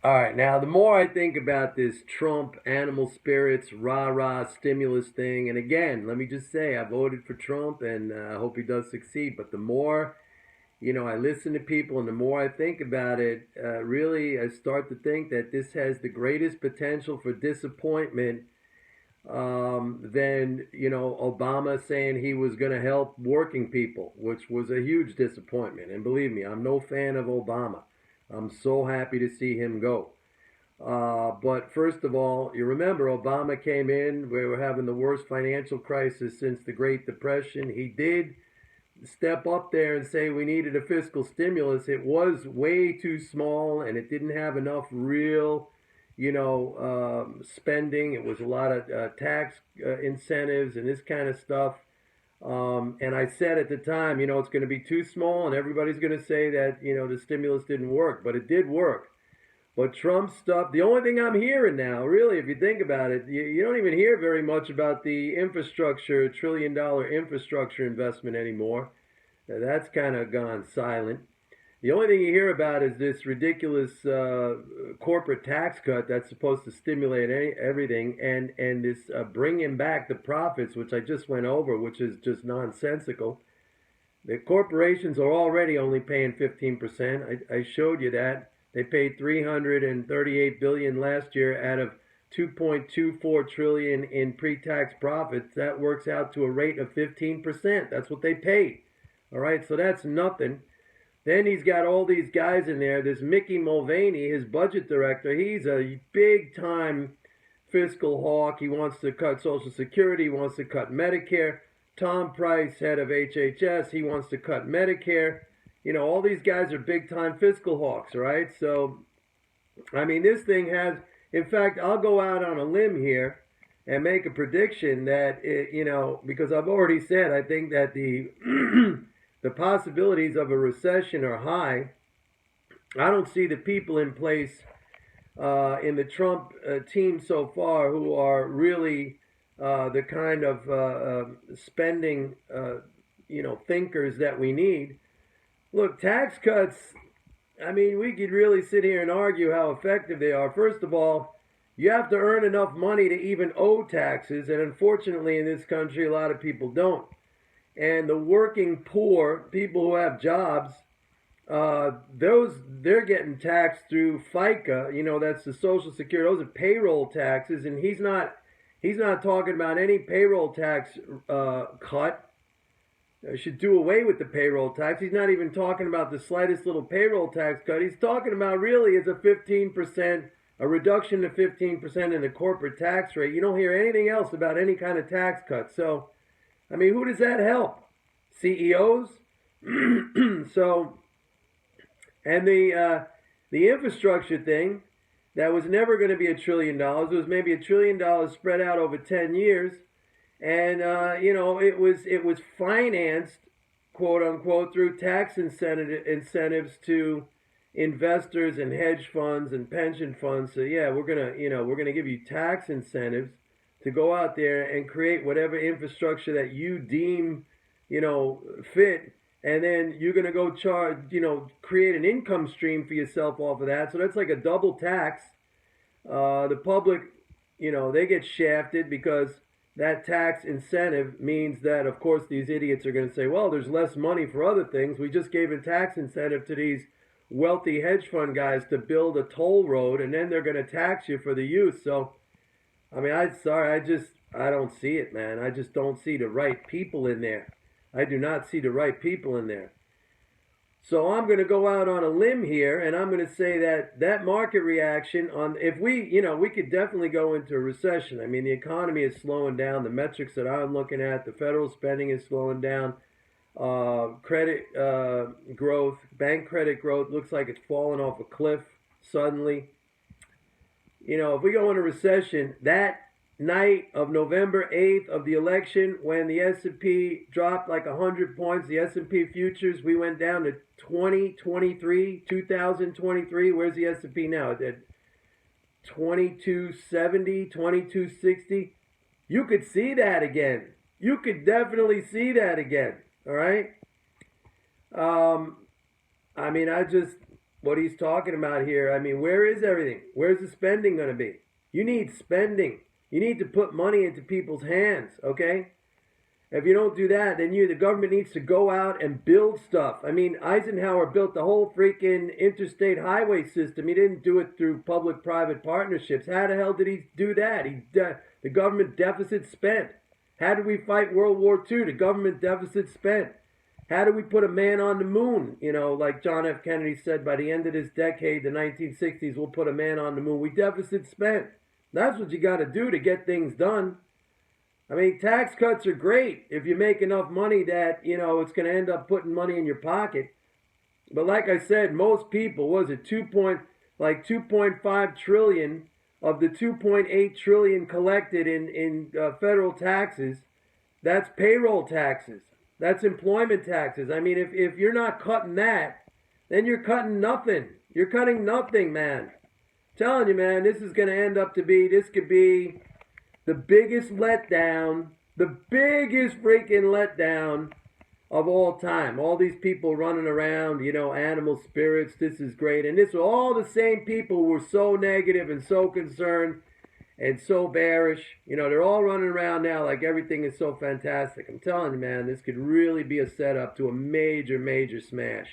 All right, now the more I think about this Trump animal spirits rah rah stimulus thing, and again, let me just say I voted for Trump and I hope he does succeed. But the more I listen to people and the more I think about it, really I start to think that this has the greatest potential for disappointment than Obama saying he was going to help working people, which was a huge disappointment. And believe me, I'm no fan of Obama. I'm so happy to see him go. But first of all, you remember Obama came in. We were having the worst financial crisis since the Great Depression. He did step up there and say we needed a fiscal stimulus. It was way too small and it didn't have enough real, spending. It was a lot of tax incentives and this kind of stuff. And I said at the time, it's going to be too small and everybody's going to say that, the stimulus didn't work, but it did work. But Trump stuff, the only thing I'm hearing now, really, if you think about it, you don't even hear very much about the infrastructure, $1 trillion infrastructure investment anymore. That's kind of gone silent. The only thing you hear about is this ridiculous corporate tax cut that's supposed to stimulate everything, and this bringing back the profits, which I just went over, which is just nonsensical. The corporations are already only paying 15%. I showed you that. They paid $338 billion last year out of $2.24 trillion in pre-tax profits. That works out to a rate of 15%. That's what they paid. All right, so that's nothing. Then he's got all these guys in there. This Mickey Mulvaney, his budget director, he's a big-time fiscal hawk. He wants to cut Social Security. He wants to cut Medicare. Tom Price, head of HHS, he wants to cut Medicare. All these guys are big-time fiscal hawks, right? So, I mean, this thing has, in fact, I'll go out on a limb here and make a prediction that, because I've already said I think that the the possibilities of a recession are high. I don't see the people in place in the Trump team so far who are really the kind of spending, thinkers that we need. Look, tax cuts, I mean, we could really sit here and argue how effective they are. First of all, you have to earn enough money to even owe taxes, and unfortunately in this country, a lot of people don't. And the working poor, people who have jobs, they're getting taxed through FICA. That's the Social Security. Those are payroll taxes, and he's not talking about any payroll tax cut. Should do away with the payroll tax. He's not even talking about the slightest little payroll tax cut. He's talking about really is a 15%, a reduction to 15% in the corporate tax rate. You don't hear anything else about any kind of tax cut. So, I mean, who does that help? CEOs? So, and the infrastructure thing, that was never going to be $1 trillion. It was maybe $1 trillion spread out over 10 years. And, it was financed, quote unquote, through tax incentives to investors and hedge funds and pension funds. So yeah, we're going to give you tax incentives to go out there and create whatever infrastructure that you deem, fit. And then you're going to go charge, create an income stream for yourself off of that. So that's like a double tax. The public, they get shafted because that tax incentive means that, of course, these idiots are going to say, well, there's less money for other things. We just gave a tax incentive to these wealthy hedge fund guys to build a toll road, and then they're going to tax you for the use. So, I mean, I don't see it, man. I just don't see the right people in there. I do not see the right people in there. So I'm going to go out on a limb here, and I'm going to say that market reaction if we could definitely go into a recession. I mean, the economy is slowing down. The metrics that I'm looking at, the federal spending is slowing down. Credit growth, bank credit growth looks like it's falling off a cliff suddenly. If we go into recession, that night of November 8th of the election, when the S&P dropped like 100 points, the S&P futures, we went down to 2023. Where's the S&P now? It's at 2270, 2260. You could see that again. You could definitely see that again. All right. I mean, what he's talking about here. I mean, where is everything? Where's the spending going to be? You need spending. You need to put money into people's hands, okay? If you don't do that, then the government needs to go out and build stuff. I mean, Eisenhower built the whole freaking interstate highway system. He didn't do it through public-private partnerships. How the hell did he do that? The government deficit spent. How did we fight World War II? The government deficit spent. How did we put a man on the moon? You know, like John F. Kennedy said, by the end of this decade, the 1960s, we'll put a man on the moon. We deficit spent. That's what you got to do to get things done. I mean, tax cuts are great if you make enough money that, you know, it's going to end up putting money in your pocket. But like I said, most people, was it 2.5 trillion of the 2.8 trillion collected in federal taxes, that's payroll taxes. That's employment taxes. I mean, if you're not cutting that, then you're cutting nothing. You're cutting nothing, man. I'm telling you, man, this is going to end up to be, this could be the biggest letdown, the biggest freaking letdown of all time. All these people running around, you know, animal spirits, this is great. And this are all the same people who were so negative and so concerned and so bearish. You know, they're all running around now like everything is so fantastic. I'm telling you, man, this could really be a setup to a major, major smash.